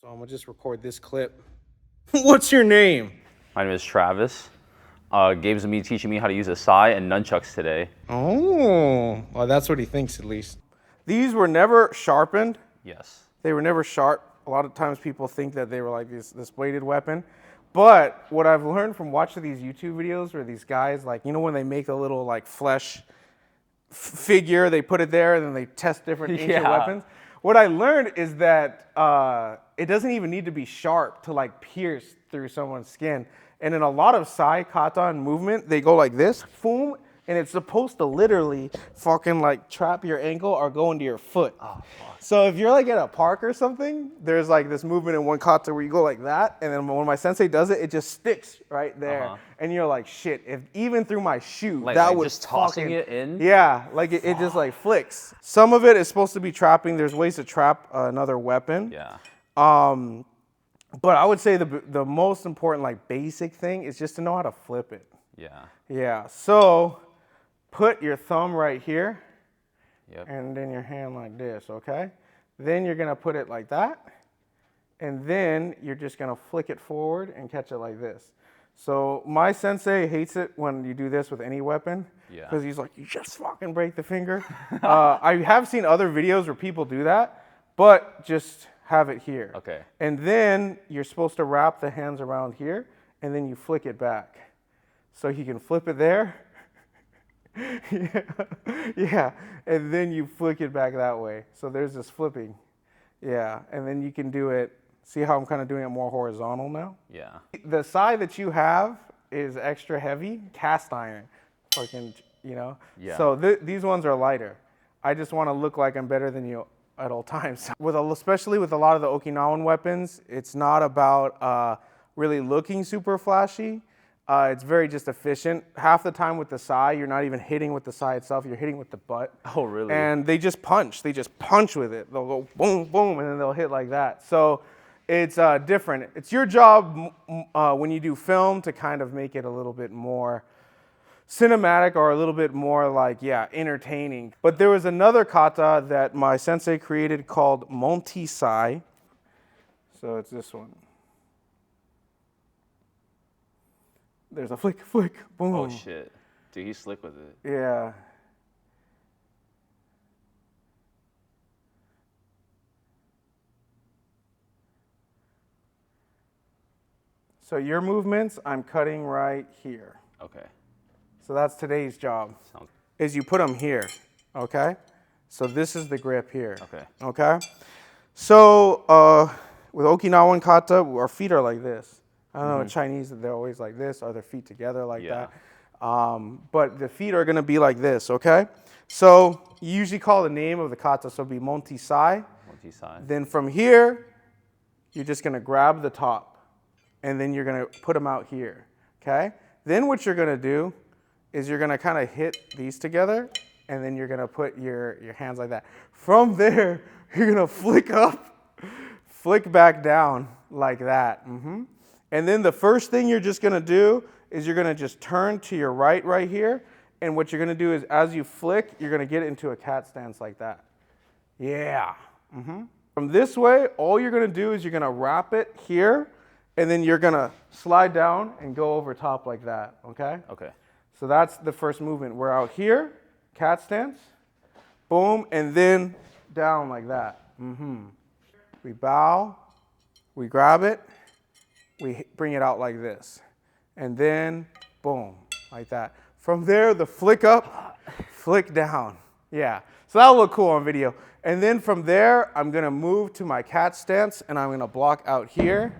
So I'm gonna just record this clip. What's your name? My name is Travis. Gabe's me teaching me how to use a sai and nunchucks today. Oh, well, that's what he thinks at least. These were never sharpened. Yes. They were never sharp. A lot of times people think that they were like this bladed weapon. But what I've learned from watching these YouTube videos where these guys, like, you know, when they make a little like flesh figure, they put it there and then they test different ancient weapons. What I learned is that it doesn't even need to be sharp to like pierce through someone's skin. And in a lot of sai, kata, and movement, they go like this, boom, and it's supposed to literally fucking like trap your ankle or go into your foot. Oh, so if you're like at a park or something, there's like this movement in one kata where you go like that, and then when my sensei does it, it just sticks right there. And you're like, shit, if even through my shoe, Like, that like was just tossing it in? Yeah, like it just like flicks. Some of it is supposed to be trapping. There's ways to trap another weapon. Yeah. But I would say the most important like basic thing is just to know how to flip it. Yeah. Yeah, so put your thumb right here. Yep. And then your hand like this, okay? Then you're gonna put it like that. And then you're just gonna flick it forward and catch it like this. So my sensei hates it when you do this with any weapon. Yeah. Because he's like, you just fucking break the finger. I have seen other videos where people do that, but just have it here. Okay. And then you're supposed to wrap the hands around here, and then you flick it back. So you can flip it there. Yeah, and then you flick it back that way. So there's this flipping. Yeah, and then you can do it. See how I'm kind of doing it more horizontal now? Yeah. The sai that you have is extra heavy, cast iron, fucking, you know? Yeah. So these ones are lighter. I just want to look like I'm better than you at all times. Especially with a lot of the Okinawan weapons, it's not about really looking super flashy. It's very just efficient. Half the time with the sai, you're not even hitting with the sai itself, you're hitting with the butt. Oh, really? And they just punch. They just punch with it. They'll go boom, boom, and then they'll hit like that. So it's different. It's your job when you do film to kind of make it a little bit more cinematic or a little bit more like, yeah, entertaining. But there was another kata that my sensei created called Monti Sai. So it's this one. There's a flick, flick, boom. Oh, shit. Dude, he's slick with it. Yeah. So your movements, I'm cutting right here. Okay. So that's today's job, is you put them here, okay? So this is the grip here, Okay. okay? So with Okinawan kata, our feet are like this. I don't know, in Chinese, they're always like this, or their feet together like that. But the feet are gonna be like this, okay? So you usually call the name of the kata, so it'll be Monti Sai. Monti sai. Then from here, you're just gonna grab the top, and then you're gonna put them out here, okay? Then what you're gonna do is you're gonna kind of hit these together, and then you're gonna put your hands like that. From there, you're gonna flick up, flick back down like that. And then the first thing you're just gonna do is you're gonna just turn to your right here, and what you're gonna do is as you flick, you're gonna get into a cat stance like that. Yeah. From this way, all you're gonna do is you're gonna wrap it here, and then you're gonna slide down and go over top like that, okay? Okay. So that's the first movement. We're out here, cat stance, boom, and then down like that. We bow, we grab it, we bring it out like this, and then boom, like that. From there, the flick up, flick down. Yeah, so that'll look cool on video. And then from there, I'm gonna move to my cat stance, and I'm gonna block out here.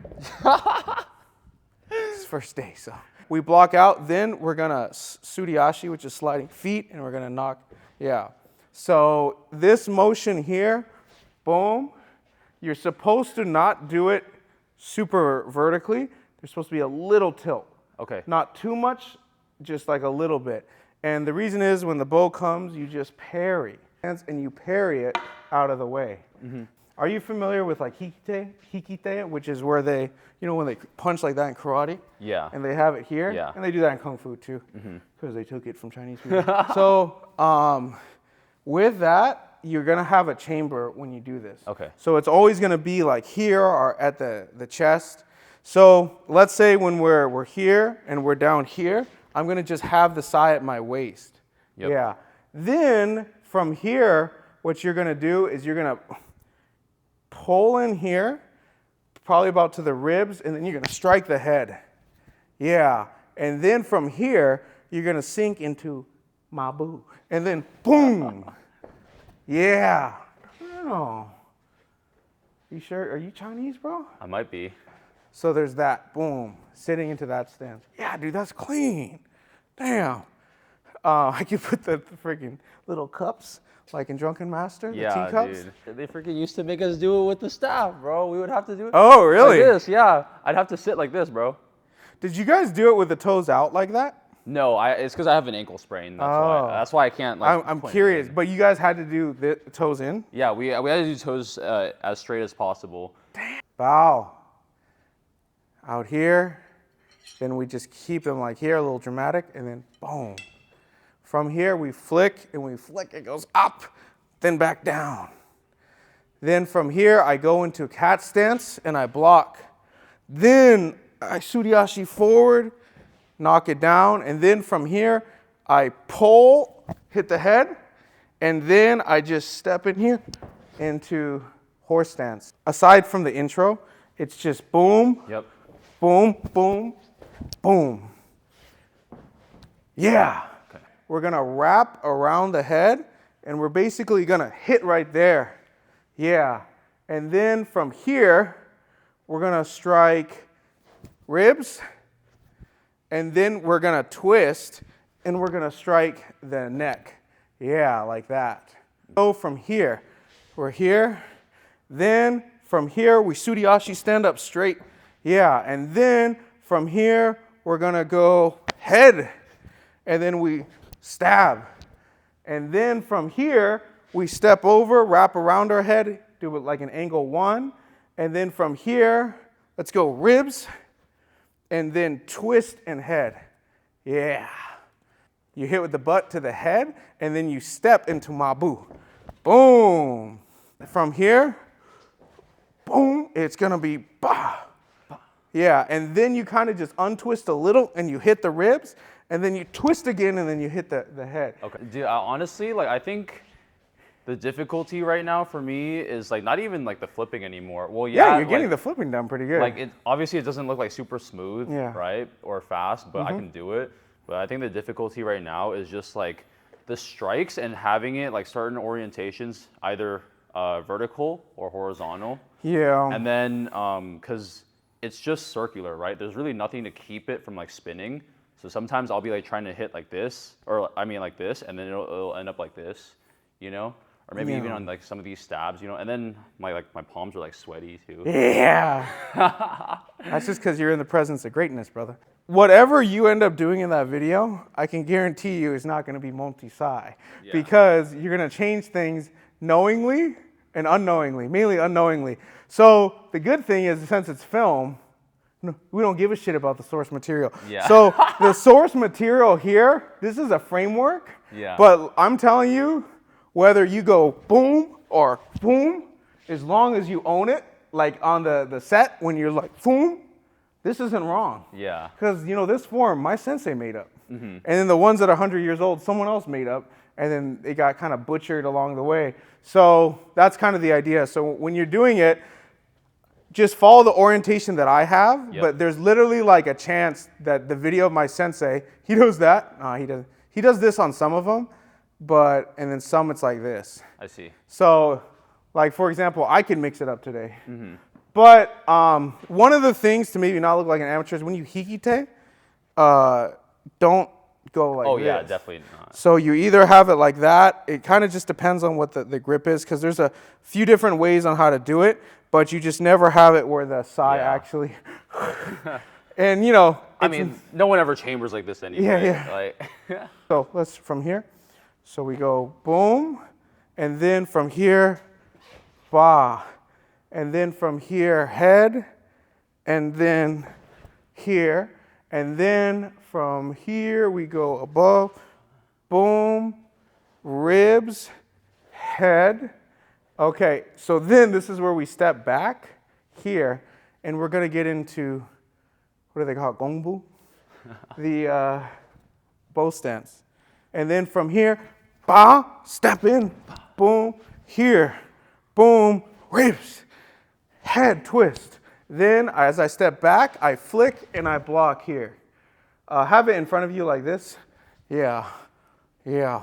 It's first day, so. We block out, then we're gonna suriashi, which is sliding feet, and we're gonna knock, yeah. So this motion here, boom, you're supposed to not do it super vertically. There's supposed to be a little tilt. Okay. Not too much, just like a little bit. And the reason is when the bow comes, you just parry. And you parry it out of the way. Are you familiar with like hikite, which is where they, you know, when they punch like that in karate? Yeah. And they have it here? Yeah. And they do that in Kung Fu too, because they took it from Chinese people. So with that, you're gonna have a chamber when you do this. Okay. So it's always gonna be like here or at the chest. So let's say when we're here and we're down here, I'm gonna just have the sai at my waist. Yep. Yeah. Then from here, what you're gonna do is you're gonna pull in here, probably about to the ribs, and then you're gonna strike the head. Yeah. And then from here, you're gonna sink into my boo. And then boom. Yeah. Oh. You sure? Are you Chinese, bro? I might be. So there's that. Boom. Sitting into that stance. Yeah, dude, that's clean. Damn. I could put the freaking little cups like in Drunken Master, the teacups. Dude. They freaking used to make us do it with the staff, bro. We would have to do it. Oh, really? Like this, yeah. I'd have to sit like this, bro. Did you guys do it with the toes out like that? No, it's because I have an ankle sprain. That's why I can't. Like, I'm curious, but you guys had to do the toes in? Yeah, we had to do toes as straight as possible. Bow. Out here. Then we just keep them like here, a little dramatic, and then boom. From here, we flick, and we flick, it goes up, then back down. Then from here, I go into cat stance, and I block. Then I suriashi forward, knock it down, and then from here, I pull, hit the head, and then I just step in here into horse stance. Aside from the intro, it's just boom, Yep. boom, boom, boom. Yeah. Okay. We're gonna wrap around the head, and we're basically gonna hit right there. Yeah. And then from here, we're gonna strike ribs, and then we're gonna twist, and we're gonna strike the neck. Yeah, like that. So from here, we're here. Then from here, we suriashi stand up straight. Yeah, and then from here, we're gonna go head, and then we stab. And then from here, we step over, wrap around our head, do it like an angle 1. And then from here, let's go ribs, and then twist and head. Yeah. You hit with the butt to the head, and then you step into mabu. Boom. From here, boom, it's gonna be bah. Yeah, and then you kind of just untwist a little, and you hit the ribs, and then you twist again, and then you hit the head. Okay. Dude, honestly, like I think the difficulty right now for me is like not even like the flipping anymore. Well, Yeah, yeah, you're getting like, the flipping down pretty good. like it obviously it doesn't look like super smooth, Yeah. right, or fast, but I can do it. But I think the difficulty right now is just like the strikes and having it like certain orientations, either vertical or horizontal. Yeah. And then because it's just circular, right? There's really nothing to keep it from like spinning. So sometimes I'll be like trying to hit like this, or I mean like this, and then it'll end up like this, you know? Or maybe even on like some of these stabs, you know? And then my palms are like sweaty too. Yeah. That's just because you're in the presence of greatness, brother. Whatever you end up doing in that video, I can guarantee you is not going to be multi-sai. Yeah. Because you're going to change things knowingly and unknowingly, mainly unknowingly. So the good thing is, since it's film, we don't give a shit about the source material. Yeah. So the source material here, this is a framework. Yeah. But I'm telling you, whether you go boom or boom, as long as you own it, like on the set, when you're like boom, this isn't wrong. Yeah. Because, you know, this form, my sensei made up. And then the ones that are 100 years old, someone else made up. And then it got kind of butchered along the way. So that's kind of the idea. So when you're doing it, just follow the orientation that I have. Yep. But there's literally like a chance that the video of my sensei, he does that. No, he doesn't. He does this on some of them. And then some it's like this. I see. So, like for example, I can mix it up today. But one of the things to maybe not look like an amateur is when you hikite, don't go like this. Oh yeah, definitely not. So you either have it like that. It kind of just depends on what the grip is, because there's a few different ways on how to do it. But you just never have it where the sai Yeah. actually. And you know. I mean, no one ever chambers like this anyway. Yeah. Like, So let's from here. So we go boom, and then from here, ba, and then from here head, and then here, and then from here we go above, boom, ribs, head. Okay, so then this is where we step back here, and we're gonna get into, what do they call it, gongbu? The bow stance. And then from here, ba, step in, boom, here, boom, ribs, head twist. Then as I step back, I flick and I block here. Have it in front of you like this. Yeah, yeah.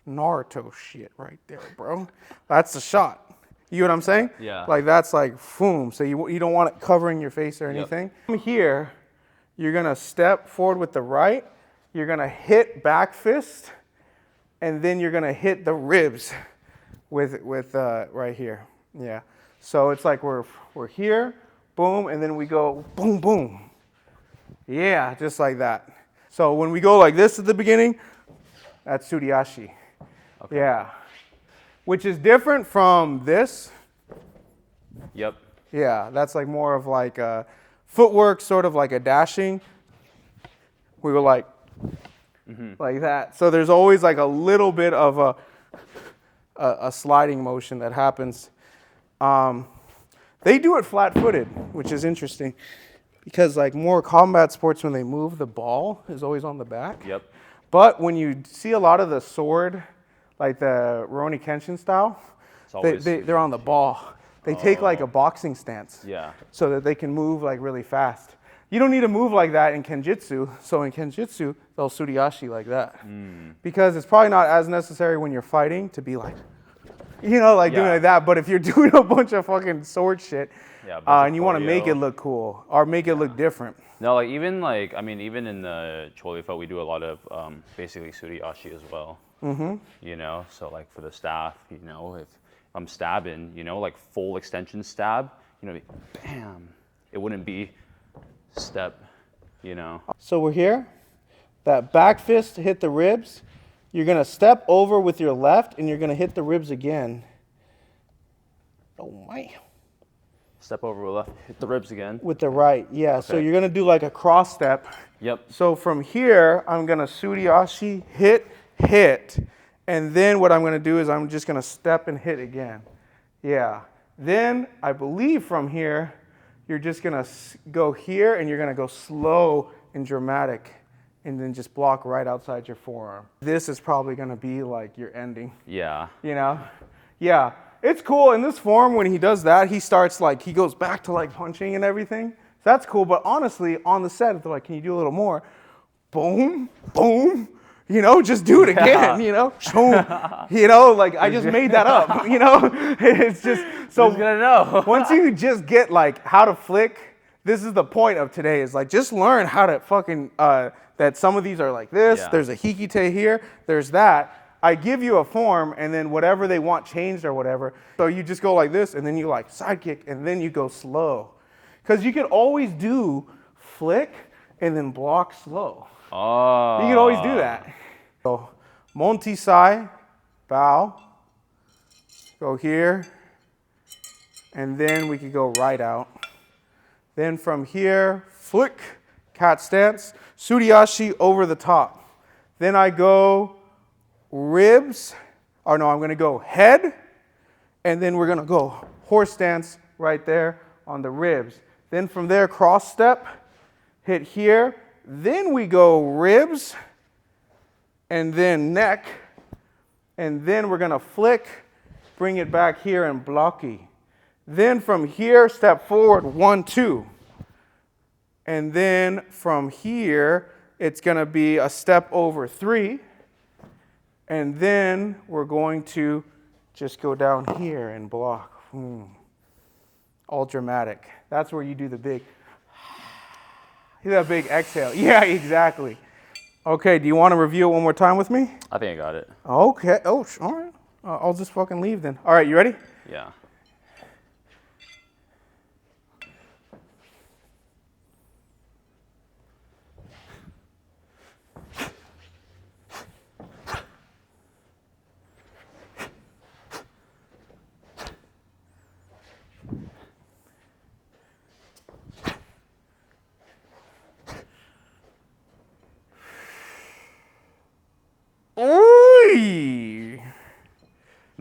Naruto shit right there, bro. That's the shot. You know what I'm saying? Yeah. Like that's like boom. So you don't want it covering your face or anything. Yep. From here, you're gonna step forward with the right. You're gonna hit back fist, and then you're gonna hit the ribs with right here. Yeah. So it's like we're here, boom, and then we go boom, boom. Yeah, just like that. So when we go like this at the beginning, that's Suriashi. Okay. Yeah. Which is different from this. Yep. Yeah, that's like more of like a footwork, sort of like a dashing. We go like that. So there's always like a little bit of a sliding motion that happens. They do it flat-footed, which is interesting because like more combat sports, when they move, the ball is always on the back. Yep. But when you see a lot of the sword, like the Rurouni Kenshin style, they're on the ball. They take like a boxing stance. Yeah. So that they can move like really fast. You don't need to move like that in Kenjutsu. So in Kenjutsu, they'll Suriashi like that. Because it's probably not as necessary when you're fighting to be like, doing like that. But if you're doing a bunch of fucking sword shit, and you want to make it look cool or make it look different. No, like even in the Cholifo, we do a lot of basically Suriashi as well. So like for the staff, if I'm stabbing, like full extension stab, bam, it wouldn't be step, So we're here. That back fist hit the ribs. You're going to step over with your left, and you're going to hit the ribs again. Oh, my. Step over with left, hit the ribs again. With the right, yeah. Okay. So you're going to do like a cross step. Yep. So from here, I'm going to Suriashi, hit. And then what I'm going to do is I'm just going to step and hit again. Yeah. Then I believe from here, you're just going to go here, and you're going to go slow and dramatic. And then just block right outside your forearm. This is probably gonna be like your ending. Yeah. Yeah. It's cool in this form when he does that, he starts like, he goes back to like punching and everything. That's cool, but honestly, on the set, they're like, can you do a little more? Boom, boom, just do it again, Shoom. Like I just made that up, It's just, so who's gonna know? once you just get like how to flick, this is the point of today, is like just learn how to fucking, that some of these are like this, there's a hikite here, there's that. I give you a form and then whatever they want changed or whatever. So you just go like this and then you like side kick and then you go slow. Because you can always do flick and then block slow. Oh. You can always do that. So Monty Sai, bow, go here, and then we could go right out. Then from here, flick, cat stance, Suriashi over the top. Then I go ribs, I'm going to go head, and then we're going to go horse stance right there on the ribs. Then from there, cross step, hit here. Then we go ribs, and then neck, and then we're going to flick, bring it back here and blocky. Then from here, step forward, 1, 2. And then from here, it's going to be a step over 3. And then we're going to just go down here and block. All dramatic. That's where you do the big, that big exhale. Yeah, exactly. Okay, do you want to review it one more time with me? I think I got it. Okay. Oh, all right. I'll just fucking leave then. All right, you ready? Yeah.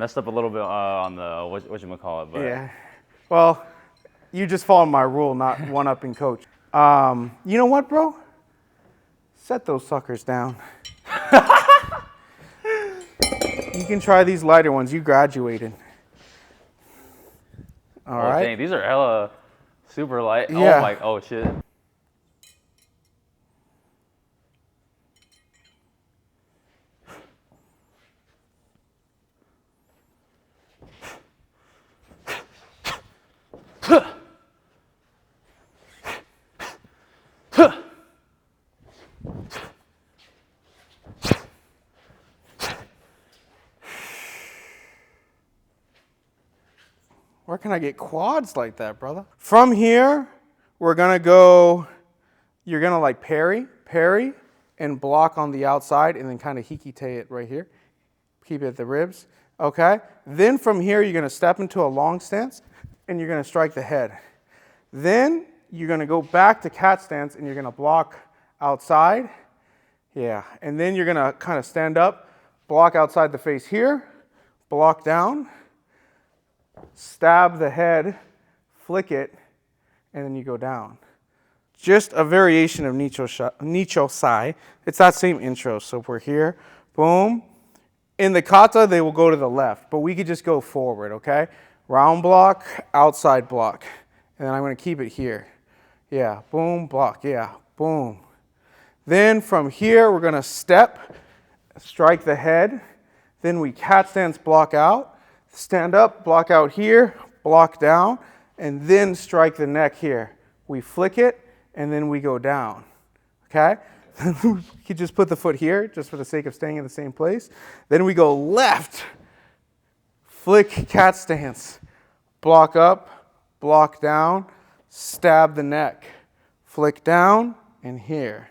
Messed up a little bit on the whatchamacallit, but Yeah. Well, you just followed my rule, not one-upping coach. You know what, bro? Set those suckers down. You can try these lighter ones. You graduated. All oh right. dang, these are hella super light. Yeah. Oh my, oh shit. Where can I get quads like that, brother? From here, we're gonna go, you're gonna like parry, and block on the outside, and then kind of hikite it right here. Keep it at the ribs, okay? Then from here, you're gonna step into a long stance, and you're gonna strike the head. Then you're gonna go back to cat stance, and you're gonna block outside, yeah. And then you're gonna kind of stand up, block outside the face here, block down, stab the head, flick it, and then you go down. Just a variation of Nicho Sai. It's that same intro. So if we're here, boom. In the kata, they will go to the left, but we could just go forward, okay? Round block, outside block. And then I'm going to keep it here. Yeah, boom, block, yeah, boom. Then from here, we're going to step, strike the head. Then we cat stance, block out. Stand up, block out here, block down, and then strike the neck here. We flick it, and then we go down, okay? You just put the foot here, just for the sake of staying in the same place. Then we go left, flick cat stance, block up, block down, stab the neck, flick down, and here.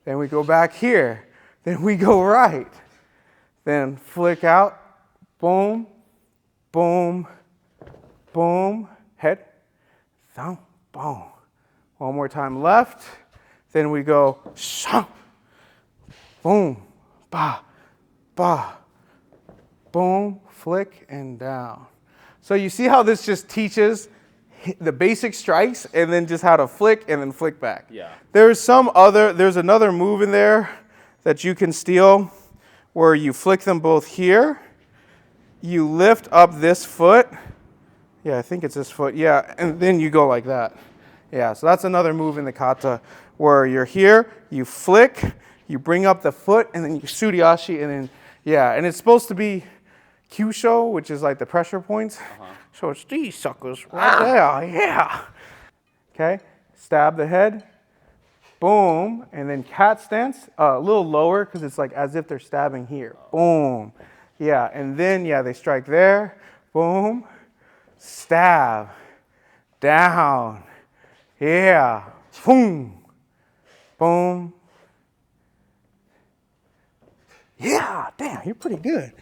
Then we go back here. Then we go right. Then flick out, boom, boom, boom, head, thumb, boom. One more time left. Then we go, shum, boom, ba, ba, boom, flick, and down. So you see how this just teaches the basic strikes and then just how to flick and then flick back. Yeah. There's another move in there that you can steal where you flick them both here. You lift up this foot. Yeah, I think it's this foot. Yeah, and then you go like that. Yeah, so that's another move in the kata where you're here, you flick, you bring up the foot, and then you suriashi, and then, yeah, and it's supposed to be kyusho, which is like the pressure points. So it's these suckers right there, yeah. Okay, stab the head, boom, and then cat stance, a little lower because it's like as if they're stabbing here, boom. Yeah, and then, yeah, they strike there, boom, stab, down, yeah, boom, boom. Yeah, damn, you're pretty good.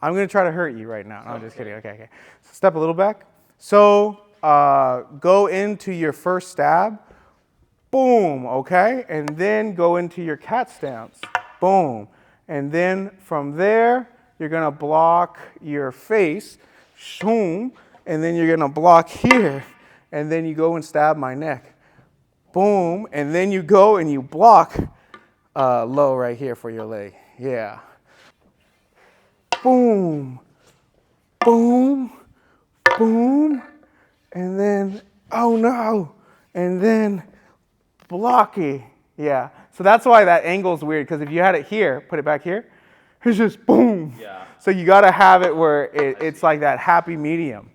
I'm going to try to hurt you right now. No, I'm just kidding. Okay. So step a little back. So go into your first stab. Boom, okay? And then go into your cat stance. Boom. And then from there, you're going to block your face. Shoom. And then you're going to block here. And then you go and stab my neck. Boom. And then you go and you block low right here for your leg. Yeah. Boom, boom, boom, and then, oh no, and then blocky. Yeah, so that's why that angle's weird, because if you had it here, put it back here, it's just boom. Yeah. So you gotta have it where it's like that happy medium.